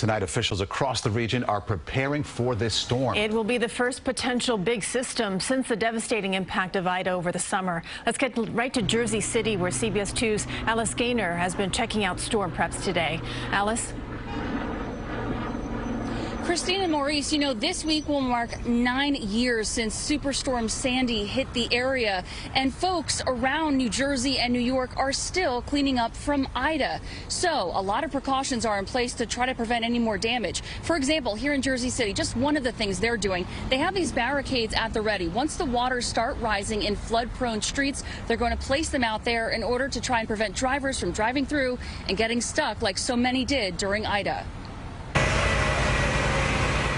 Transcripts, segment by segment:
tonight, officials across the region are preparing for this storm. It will be the first potential big system since the devastating impact of Ida over the summer. Let's get right to Jersey City, where CBS 2's Alice Gaynor has been checking out storm preps today. Alice? Christine and Maurice, you know, this week will mark 9 years since Superstorm Sandy hit the area, and folks around New Jersey and New York are still cleaning up from Ida. So a lot of precautions are in place to try to prevent any more damage. For example, here in Jersey City, just one of the things they're doing, they have these barricades at the ready. Once the waters start rising in flood-prone streets, they're going to place them out there in order to try and prevent drivers from driving through and getting stuck like so many did during Ida.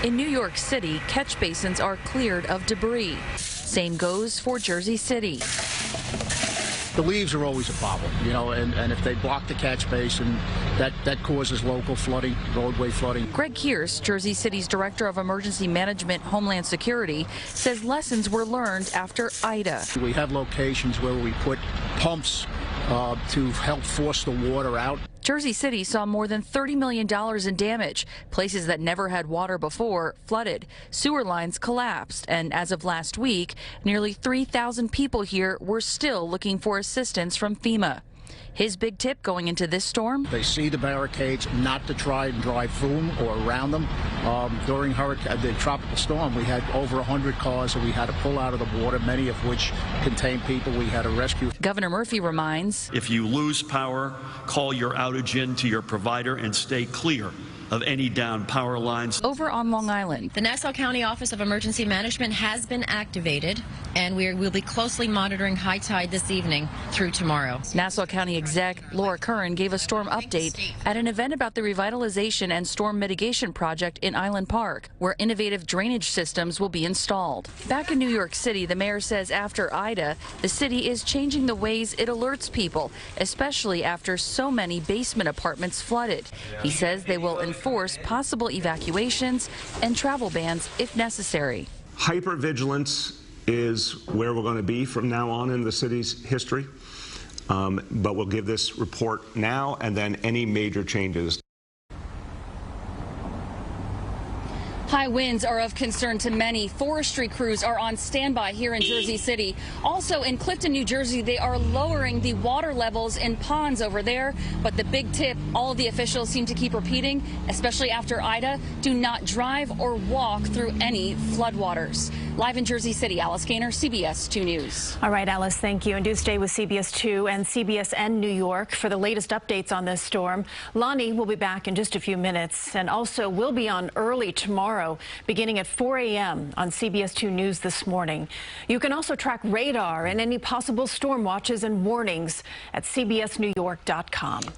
In New York City, catch basins are cleared of debris. Same goes for Jersey City. The leaves are always a problem, you know, and if they block the catch basin, that causes local flooding, roadway flooding. Greg Kearse, Jersey City's Director of Emergency Management Homeland Security, says lessons were learned after Ida. We have locations where we put pumps to help force the water out. Jersey City saw more than $30 million in damage. Places that never had water before flooded. Sewer lines collapsed, and as of last week, nearly 3,000 people here were still looking for assistance from FEMA. His big tip going into this storm? They see the barricades, not to try and drive through them or around them. During the tropical storm, we had over 100 cars that we had to pull out of the water, many of which contained people we had to rescue. Governor Murphy reminds, if you lose power, call your outage in to your provider and stay clear of any downed power lines. Over on Long Island, the Nassau County Office of Emergency Management has been activated, and we'll be closely monitoring high tide this evening through tomorrow. Nassau County exec Laura Curran gave a storm update at an event about the revitalization and storm mitigation project in Island Park, where innovative drainage systems will be installed. Back in New York City, the mayor says after Ida, the city is changing the ways it alerts people, especially after so many basement apartments flooded. He says they will enforce possible evacuations and travel bans if necessary. Hypervigilance is where we're going to be from now on in the city's history, but we'll give this report now and then any major changes. High winds are of concern to many. Forestry crews are on standby here in Jersey City. Also in Clifton, New Jersey, they are lowering the water levels in ponds over there. But the big tip all of the officials seem to keep repeating, especially after Ida, do not drive or walk through any floodwaters. Live in Jersey City, Alice Gaynor, CBS 2 News. All right, Alice, thank you. And do stay with CBS 2 and CBSN New York for the latest updates on this storm. Lonnie will be back in just a few minutes, and also we'll be on early tomorrow, beginning at 4 a.m. on CBS 2 News this morning. You can also track radar and any possible storm watches and warnings at cbsnewyork.com.